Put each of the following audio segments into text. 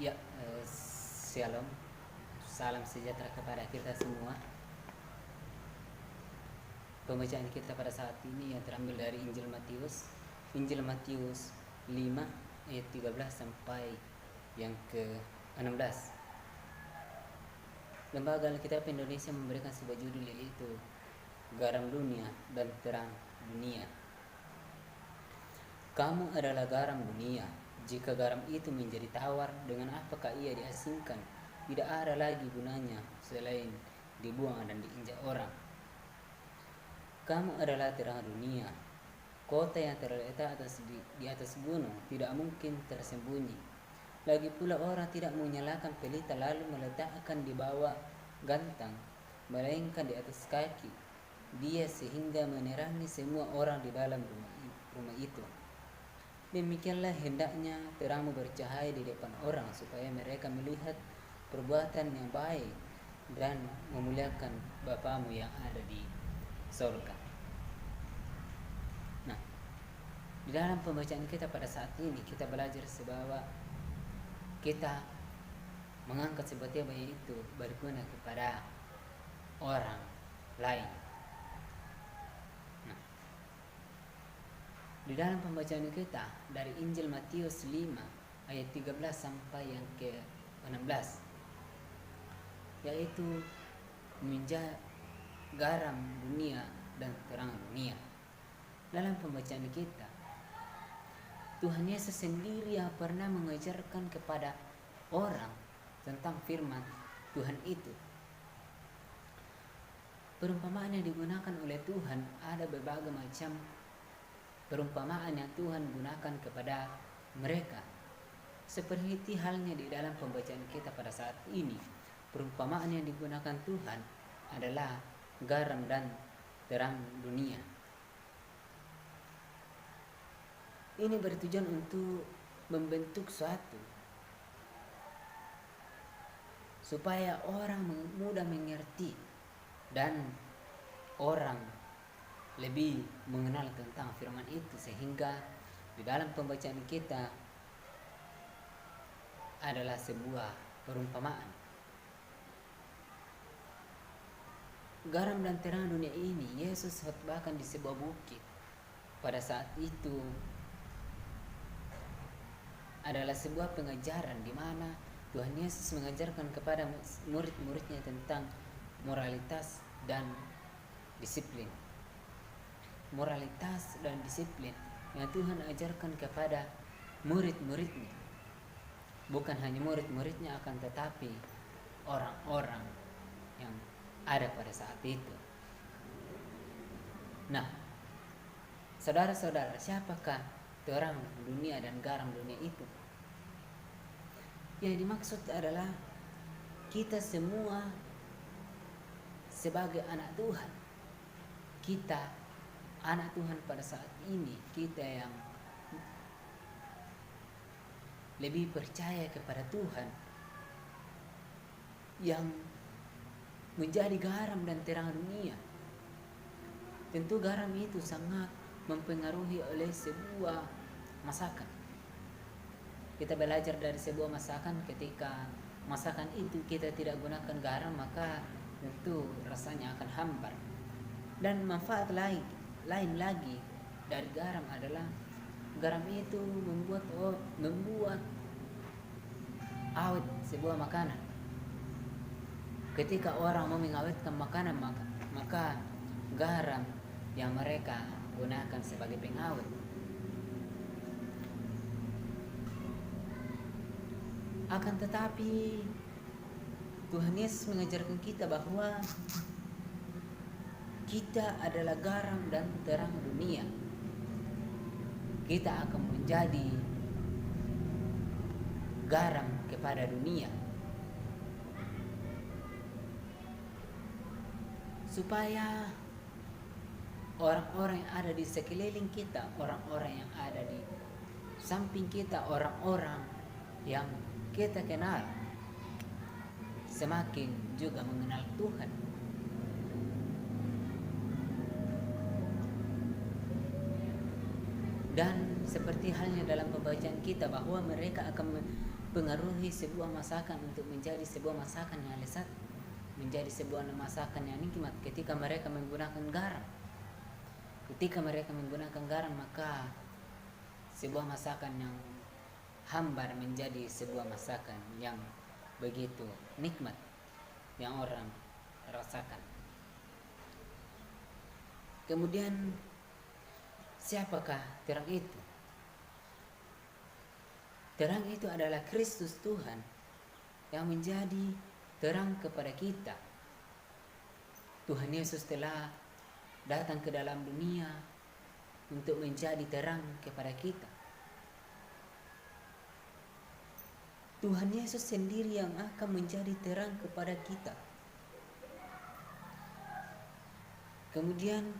Ya, shalom, salam sejahtera kepada kita semua. Pembacaan kita pada saat ini yang terambil dari Injil Matius 5 ayat 13 sampai yang ke-16. Lembaga Alkitab Indonesia memberikan sebuah judul yaitu Garam Dunia dan Terang Dunia. Kamu adalah garam dunia. Jika garam itu menjadi tawar, dengan apakah ia diasingkan? Tidak ada lagi gunanya selain dibuang dan diinjak orang. Kamu adalah terang dunia. Kota yang terletak di atas gunung tidak mungkin tersembunyi. Lagi pula orang tidak menyalakan pelita lalu meletakkan di bawah gantang, melainkan di atas kaki dia sehingga menerangi semua orang di dalam rumah itu. Demikianlah hendaknya terangmu bercahaya di depan orang supaya mereka melihat perbuatan yang baik dan memuliakan Bapamu yang ada di surga. Nah, di dalam pembacaan kita pada saat ini kita belajar bahwa kita mengangkat sebuah tema yaitu berguna kepada orang lain. Di dalam pembacaan kita dari Injil Matius 5 ayat 13 sampai yang ke-16 yaitu menjadi garam dunia dan terang dunia. Dalam pembacaan kita, Tuhan Yesus sendiri yang pernah mengajarkan kepada orang tentang firman Tuhan itu. Perumpamaan yang digunakan oleh Tuhan ada berbagai macam perumpamaan yang Tuhan gunakan kepada mereka. Seperti halnya di dalam pembacaan kita pada saat ini, perumpamaan yang digunakan Tuhan adalah garam dan terang dunia. Ini bertujuan untuk membentuk suatu supaya orang mudah mengerti dan orang lebih mengenal tentang firman itu, sehingga di dalam pembacaan kita adalah sebuah perumpamaan. Garam dan terang dunia ini Yesus khotbahkan di sebuah bukit. Pada saat itu adalah sebuah pengajaran di mana Tuhan Yesus mengajarkan kepada murid-muridnya tentang moralitas dan disiplin. Moralitas dan disiplin yang Tuhan ajarkan kepada murid-muridnya. Bukan hanya murid-muridnya, akan tetapi orang-orang yang ada pada saat itu. Nah, saudara-saudara, siapakah terang dunia dan garam dunia itu? Yang dimaksud adalah kita semua sebagai anak Tuhan. Kita anak Tuhan pada saat ini, kita yang lebih percaya kepada Tuhan, yang menjadi garam dan terang dunia. Tentu garam itu sangat mempengaruhi oleh sebuah masakan. Kita belajar dari sebuah masakan, ketika masakan itu kita tidak gunakan garam, maka tentu rasanya akan hambar. Dan manfaat lain lagi dari garam adalah garam itu membuat awet sebuah makanan. Ketika orang mau mengawetkan makanan, maka garam yang mereka gunakan sebagai pengawet. Akan tetapi Tuhan Yesus mengajarkan kita bahwa kita adalah garam dan terang dunia. Kita akan menjadi garam kepada dunia, supaya orang-orang yang ada di sekeliling kita, orang-orang yang ada di samping kita, orang-orang yang kita kenal, semakin juga mengenal Tuhan. Dan seperti halnya dalam pembacaan kita bahwa mereka akan mempengaruhi sebuah masakan untuk menjadi sebuah masakan yang lezat, menjadi sebuah masakan yang nikmat ketika mereka menggunakan garam. Ketika mereka menggunakan garam, maka sebuah masakan yang hambar menjadi sebuah masakan yang begitu nikmat yang orang rasakan. Kemudian siapakah terang itu? Terang itu adalah Kristus Tuhan yang menjadi terang kepada kita. Tuhan Yesus telah datang ke dalam dunia untuk menjadi terang kepada kita. Tuhan Yesus sendiri yang akan menjadi terang kepada kita. Kemudian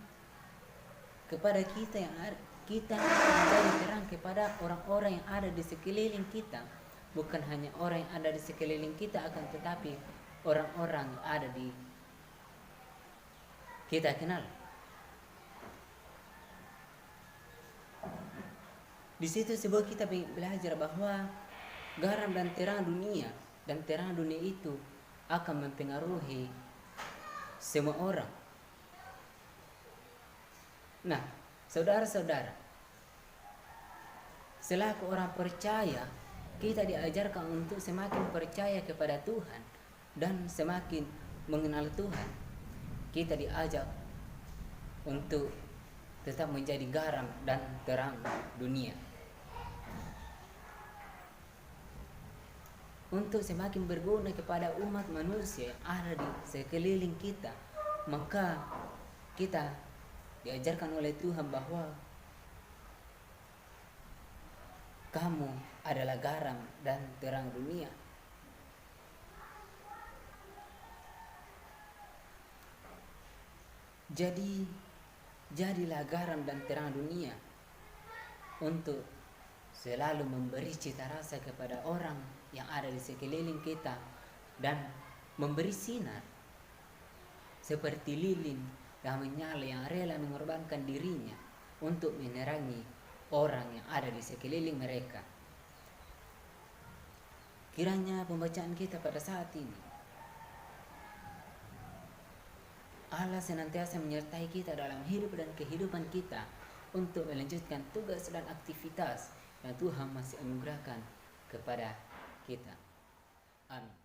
kepada kita akan menjadi terang kepada orang-orang yang ada di sekeliling kita. Bukan hanya orang yang ada di sekeliling kita, akan tetapi orang-orang yang ada di kita kenal. Di situ sebuah kita belajar bahwa garam dan terang dunia itu akan mempengaruhi semua orang. Nah, saudara-saudara, selaku orang percaya, kita diajarkan untuk semakin percaya kepada Tuhan dan semakin mengenal Tuhan. Kita diajak untuk tetap menjadi garam dan terang dunia, untuk semakin berguna kepada umat manusia yang ada di sekeliling kita. Maka kita diajarkan oleh Tuhan bahwa kamu adalah garam dan terang dunia. Jadi, jadilah garam dan terang dunia untuk selalu memberi cita rasa kepada orang yang ada di sekeliling kita dan memberi sinar seperti lilin yang menyala, yang rela mengorbankan dirinya untuk menerangi orang yang ada di sekeliling mereka. Kiranya pembacaan kita pada saat ini, Allah senantiasa menyertai kita dalam hidup dan kehidupan kita untuk melanjutkan tugas dan aktivitas yang Tuhan masih anugerahkan kepada kita. Amin.